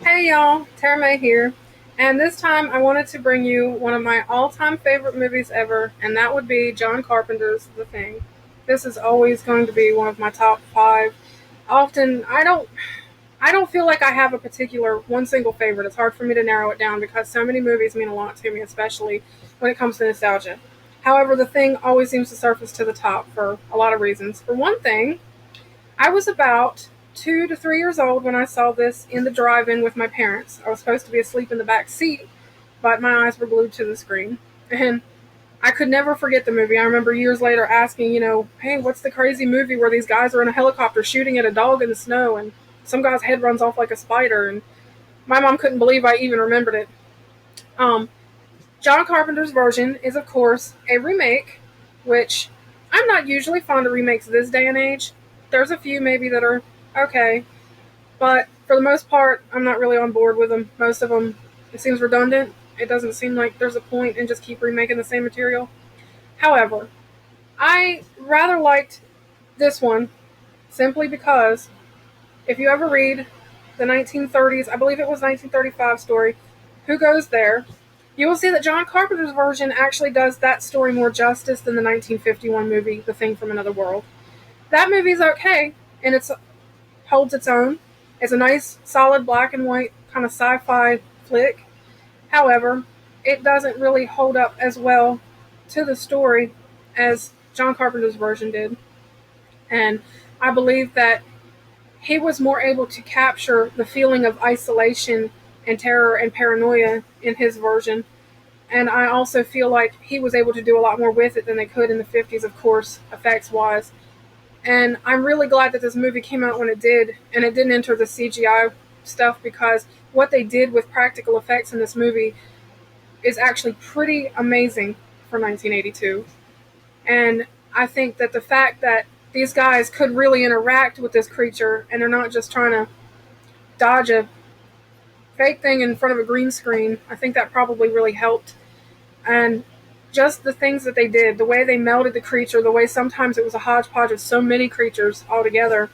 Hey y'all, Tara May here, and this time I wanted to bring you one of my all-time favorite movies ever, and that would be John Carpenter's The Thing. This is always going to be one of my top five. Often, I don't feel like I have a particular one single favorite. It's hard for me to narrow it down because so many movies mean a lot to me, especially when it comes to nostalgia. However, The Thing always seems to surface to the top for a lot of reasons. For one thing, I was about 2 to 3 years old when I saw this in the drive-in with my parents. I was supposed to be asleep in the back seat, but my eyes were glued to the screen. And I could never forget the movie. I remember years later asking, hey, what's the crazy movie where these guys are in a helicopter shooting at a dog in the snow and some guy's head runs off like a spider? And my mom couldn't believe I even remembered it. Um, John Carpenter's version is, of course, a remake, which I'm not usually fond of remakes this day and age. There's a few maybe that are okay, but for the most part, I'm not really on board with them. Most of them, it seems redundant. It doesn't seem like there's a point in just keep remaking the same material. However, I rather liked this one simply because if you ever read the 1930s, I believe it was 1935 story, Who Goes There, you will see that John Carpenter's version actually does that story more justice than the 1951 movie, The Thing from Another World. That movie's okay, and it holds its own. It's a nice, solid black and white kind of sci-fi flick. However, it doesn't really hold up as well to the story as John Carpenter's version did. And I believe that he was more able to capture the feeling of isolation and terror and paranoia in his version. And I also feel like he was able to do a lot more with it than they could in the 50s, of course, effects wise. And I'm really glad that this movie came out when it did, and it didn't enter the CGI stuff because what they did with practical effects in this movie is actually pretty amazing for 1982. And I think that the fact that these guys could really interact with this creature and they're not just trying to dodge a fake thing in front of a green screen, I think that probably really helped. And just the things that they did, the way they melded the creature, the way sometimes it was a hodgepodge of so many creatures all together,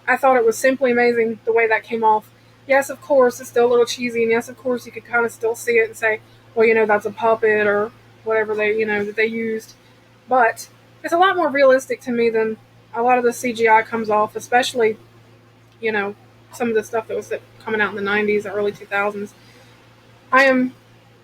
I thought it was simply amazing the way that came off. Yes, of course, it's still a little cheesy, and yes, of course, you could kind of still see it and say, well, that's a puppet or whatever that they used. But it's a lot more realistic to me than a lot of the CGI comes off, especially, you know, some of the stuff that was coming out in the 90s or early 2000s. I am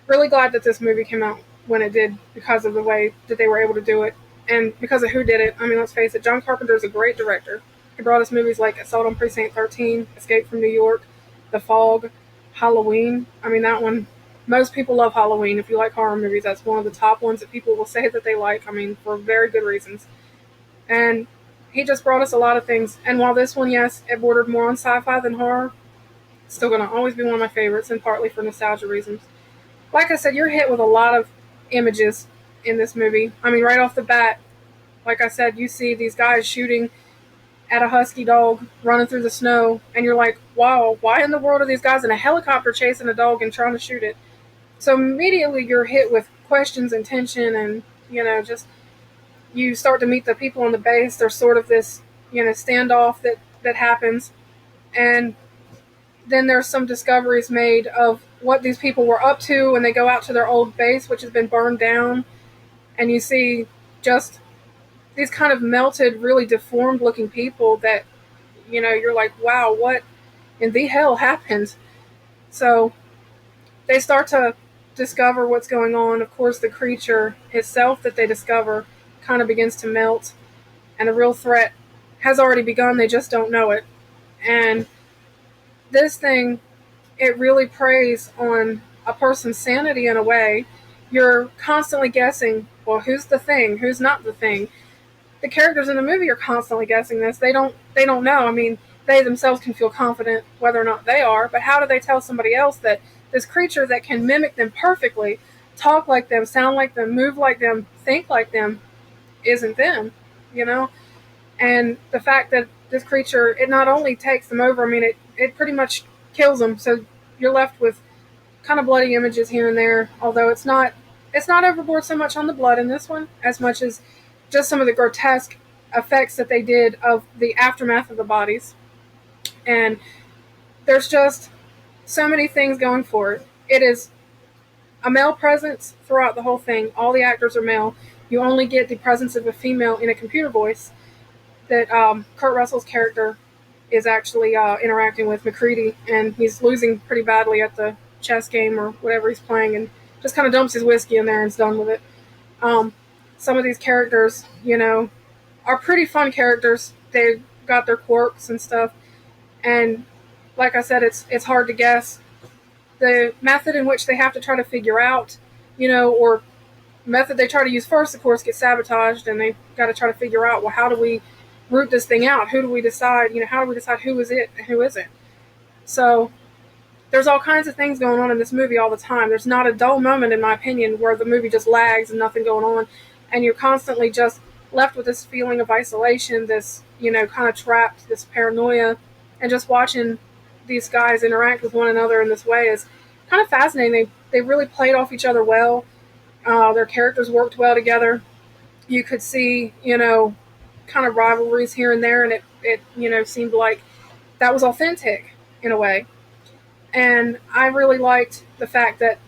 really glad that this movie came out when it did because of the way that they were able to do it and because of who did it. I mean, let's face it, John Carpenter is a great director. He brought us movies like Assault on Precinct 13, Escape from New York, The Fog, Halloween. I mean, that one, most people love Halloween. If you like horror movies, that's one of the top ones that people will say that they like. I mean, for very good reasons. And he just brought us a lot of things. And while this one, yes, it bordered more on sci fi than horror, it's still going to always be one of my favorites, and partly for nostalgia reasons. Like I said, you're hit with a lot of images in this movie. I mean, right off the bat, like I said, you see these guys shooting at a husky dog running through the snow, and you're like, wow, why in the world are these guys in a helicopter chasing a dog and trying to shoot it? So immediately you're hit with questions and tension, and, just you start to meet the people on the base. There's sort of this, standoff that happens, and then there's some discoveries made of what these people were up to when they go out to their old base, which has been burned down, and you see just these kind of melted, really deformed looking people that, you're like, wow, what in the hell happened? So they start to discover what's going on. Of course, the creature itself that they discover kind of begins to melt, and the real threat has already begun. They just don't know it. And this thing, it really preys on a person's sanity in a way. You're constantly guessing, well, who's the thing? Who's not the thing? The characters in the movie are constantly guessing this. They don't know. I mean, they themselves can feel confident whether or not they are, but how do they tell somebody else that this creature that can mimic them perfectly, talk like them, sound like them, move like them, think like them, isn't them, you know? And the fact that this creature, it not only takes them over, I mean, it pretty much kills them. So you're left with kind of bloody images here and there, although it's not overboard so much on the blood in this one as much as just some of the grotesque effects that they did of the aftermath of the bodies. And there's just so many things going for it. It is a male presence throughout the whole thing. All the actors are male. You only get the presence of a female in a computer voice that Kurt Russell's character is actually interacting with McCready, and he's losing pretty badly at the chess game or whatever he's playing, and just kind of dumps his whiskey in there and is done with it. Um, some of these characters, are pretty fun characters. They've got their quirks and stuff, and like I said, it's hard to guess the method in which they have to try to figure out, or method they try to use first, of course, gets sabotaged, and they've got to try to figure out, well, how do we root this thing out? Who do we decide? How do we decide who is it and who isn't? So there's all kinds of things going on in this movie all the time. There's not a dull moment, in my opinion, where the movie just lags and nothing going on, and you're constantly just left with this feeling of isolation, this, kind of trapped, this paranoia, and just watching these guys interact with one another in this way is kind of fascinating. They really played off each other well. Their characters worked well together. You could see, kind of rivalries here and there, and it seemed like that was authentic in a way. And I really liked the fact that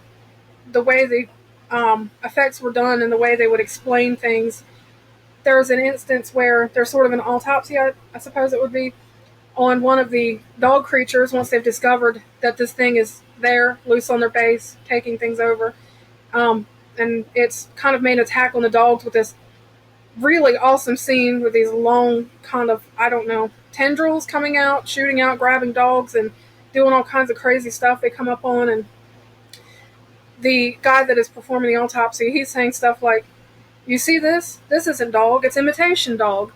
the way the effects were done and the way they would explain things. There was an instance where there's sort of an autopsy, I suppose it would be, on one of the dog creatures once they've discovered that this thing is there, loose on their base, taking things over. And it's kind of made an attack on the dogs with this really awesome scene with these long kind of, I don't know, tendrils coming out, shooting out, grabbing dogs, and doing all kinds of crazy stuff they come up on. And the guy that is performing the autopsy, he's saying stuff like, you see this? This isn't dog, it's imitation dog.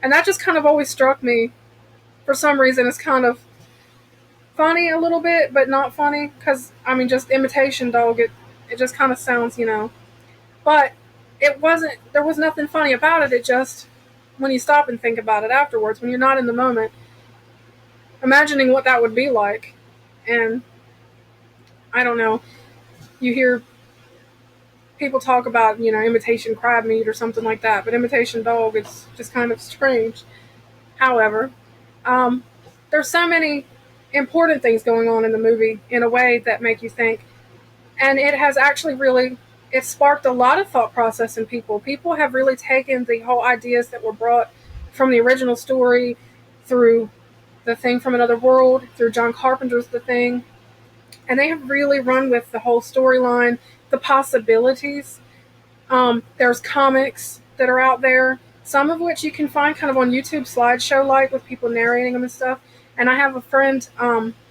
And that just kind of always struck me. For some reason, it's kind of funny a little bit, but not funny, because, just imitation dog, it just kind of sounds, But there was nothing funny about it. It just, when you stop and think about it afterwards, when you're not in the moment, imagining what that would be like. And I don't know, you hear people talk about, imitation crab meat or something like that, but imitation dog, it's just kind of strange. However, there's so many important things going on in the movie in a way that make you think. And it has actually it sparked a lot of thought process in people. People have really taken the whole ideas that were brought from the original story through The Thing from Another World, through John Carpenter's The Thing, and they have really run with the whole storyline, the possibilities. There's comics that are out there, some of which you can find kind of on YouTube slideshow-like with people narrating them and stuff. And I have a friend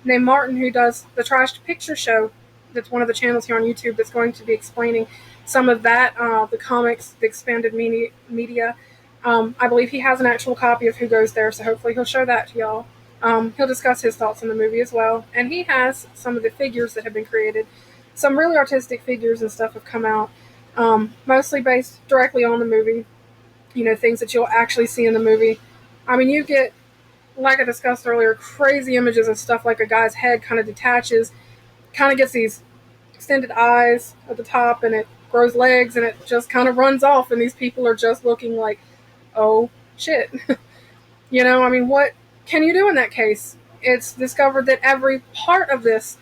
named Martin who does the Trash Picture Show. That's one of the channels here on YouTube that's going to be explaining some of that, the comics, the expanded media. I believe he has an actual copy of Who Goes There, so hopefully he'll show that to y'all. He'll discuss his thoughts on the movie as well. And he has some of the figures that have been created. Some really artistic figures and stuff have come out, mostly based directly on the movie. Things that you'll actually see in the movie. You get, like I discussed earlier, crazy images of stuff like a guy's head kind of detaches, kind of gets these extended eyes at the top, and it grows legs, and it just kind of runs off, and these people are just looking like, oh shit. What can you do in that case? It's discovered that every part of this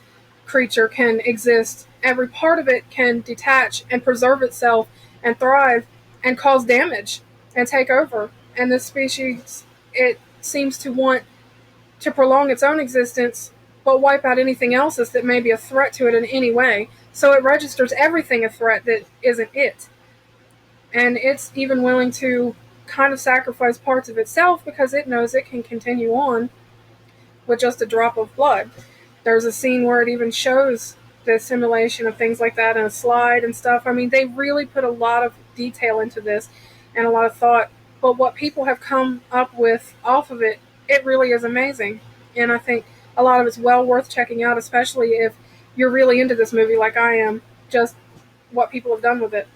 creature can exist. Every part of it can detach and preserve itself and thrive and cause damage and take over. And this species, it seems to want to prolong its own existence, but wipe out anything else that may be a threat to it in any way. So it registers everything a threat that isn't it. And it's even willing to kind of sacrifice parts of itself because it knows it can continue on with just a drop of blood. There's a scene where it even shows the simulation of things like that in a slide and stuff. They really put a lot of detail into this and a lot of thought. But what people have come up with off of it, it really is amazing. And I think a lot of it's well worth checking out, especially if you're really into this movie like I am, just what people have done with it.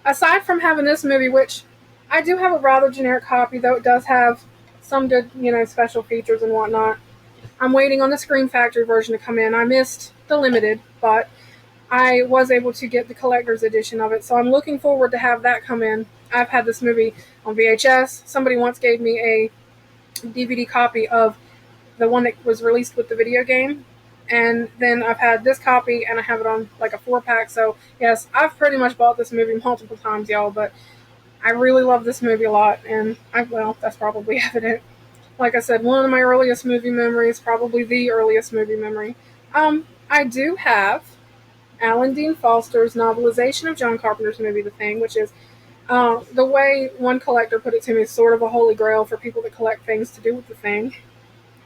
Aside from having this movie, which I do have a rather generic copy, though it does have some good, special features and whatnot. I'm waiting on the Scream Factory version to come in. I missed the limited, but I was able to get the collector's edition of it, so I'm looking forward to have that come in. I've had this movie on VHS. Somebody once gave me a DVD copy of the one that was released with the video game, And then I've had this copy, and I have it on like a 4-pack. So yes, I've pretty much bought this movie multiple times, y'all. But I really love this movie a lot, and well, that's probably evident. Like I said, one of my earliest movie memories, probably the earliest movie memory. I do have Alan Dean Foster's novelization of John Carpenter's movie The Thing, which is the way one collector put it to me is sort of a holy grail for people that collect things to do with The Thing,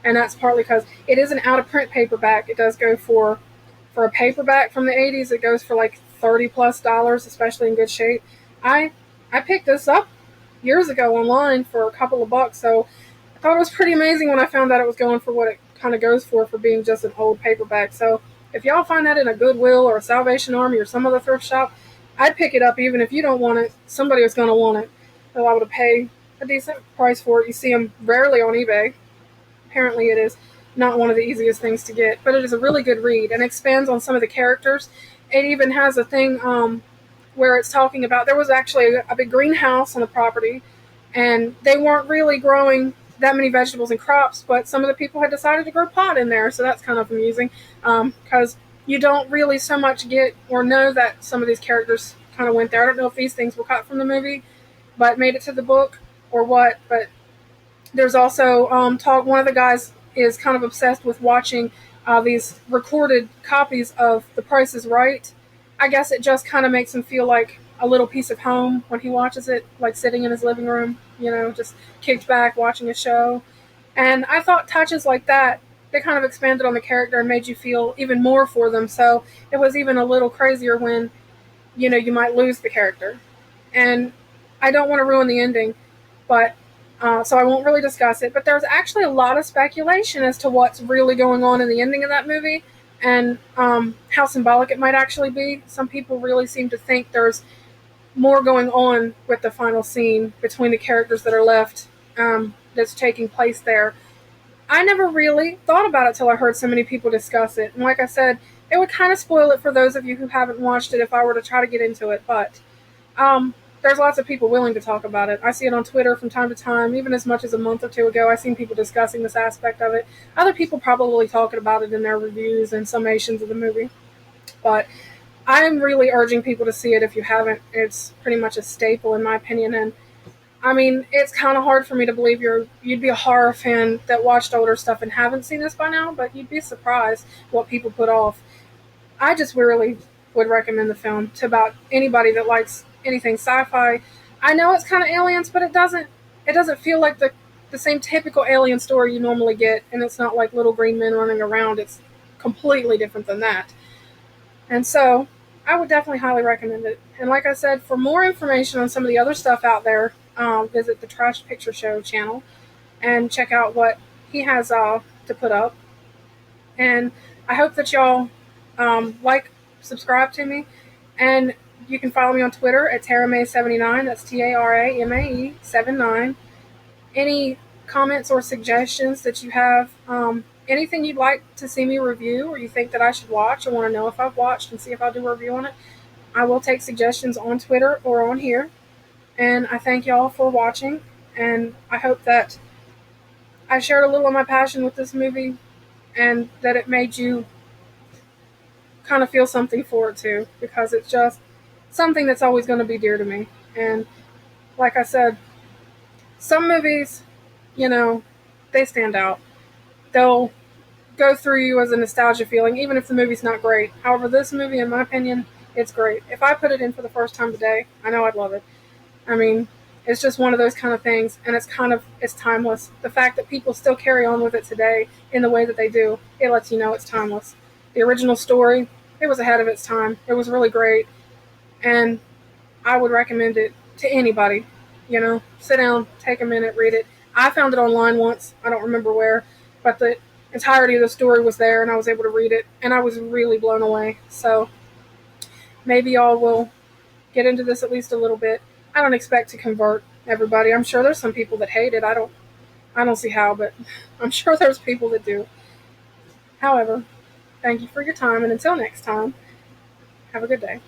and that's partly because it is an out of print paperback. It does go for a paperback from the 80s. It goes for like $30+, especially in good shape. I I picked this up years ago online for a couple of bucks, so I thought it was pretty amazing when I found out it was going for what it kind of goes for being just an old paperback. So if y'all find that in a Goodwill or a Salvation Army or some other thrift shop, I'd pick it up even if you don't want it. Somebody is going to want it. They're liable to pay a decent price for it. You see them rarely on eBay. Apparently, it is not one of the easiest things to get, but it is a really good read and expands on some of the characters. It even has a thing where it's talking about there was actually a big greenhouse on the property, and they weren't really growing that many vegetables and crops, but some of the people had decided to grow pot in there, so that's kind of amusing because you don't really so much get or know that some of these characters kind of went there. I don't know if these things were cut from the movie but made it to the book or what, but there's also talk. One of the guys is kind of obsessed with watching these recorded copies of The Price is Right. I guess it just kind of makes him feel like a little piece of home when he watches it, like sitting in his living room, just kicked back watching a show. And I thought touches like that, they kind of expanded on the character and made you feel even more for them. So it was even a little crazier when, you might lose the character. And I don't want to ruin the ending, but so I won't really discuss it. But there's actually a lot of speculation as to what's really going on in the ending of that movie and how symbolic it might actually be. Some people really seem to think there's more going on with the final scene between the characters that are left that's taking place there. I never really thought about it till I heard so many people discuss it. And like I said, it would kind of spoil it for those of you who haven't watched it if I were to try to get into it. But there's lots of people willing to talk about it. I see it on Twitter from time to time. Even as much as a month or two ago, I've seen people discussing this aspect of it. Other people probably talking about it in their reviews and summations of the movie. But I'm really urging people to see it if you haven't. It's pretty much a staple in my opinion. And I mean, it's kind of hard for me to believe you'd be a horror fan that watched older stuff and haven't seen this by now, but you'd be surprised what people put off. I just really would recommend the film to about anybody that likes anything sci-fi. I know it's kind of aliens, but it doesn't feel like the same typical alien story you normally get, and it's not like little green men running around. It's completely different than that. And so I would definitely highly recommend it. And like I said, for more information on some of the other stuff out there, visit the Trash Picture Show channel and check out what he has to put up. And I hope that y'all subscribe to me, and you can follow me on Twitter at TaraMay79. That's TARAMAE79. Any comments or suggestions that you have, anything you'd like to see me review or you think that I should watch or want to know if I've watched and see if I'll do a review on it, I will take suggestions on Twitter or on here. And I thank y'all for watching, and I hope that I shared a little of my passion with this movie and that it made you kind of feel something for it too, because it's just something that's always going to be dear to me. And like I said, some movies, they stand out. They'll go through you as a nostalgia feeling, even if the movie's not great. However, this movie, in my opinion, it's great. If I put it in for the first time today, I know I'd love it. I mean, it's just one of those kind of things, and it's timeless. The fact that people still carry on with it today in the way that they do, it lets you know it's timeless. The original story, it was ahead of its time. It was really great, and I would recommend it to anybody. Sit down, take a minute, read it. I found it online once. I don't remember where, but the entirety of the story was there, and I was able to read it, and I was really blown away. So maybe y'all will get into this at least a little bit. I don't expect to convert everybody. I'm sure there's some people that hate it. I don't see how, but I'm sure there's people that do. However, thank you for your time, and until next time, have a good day.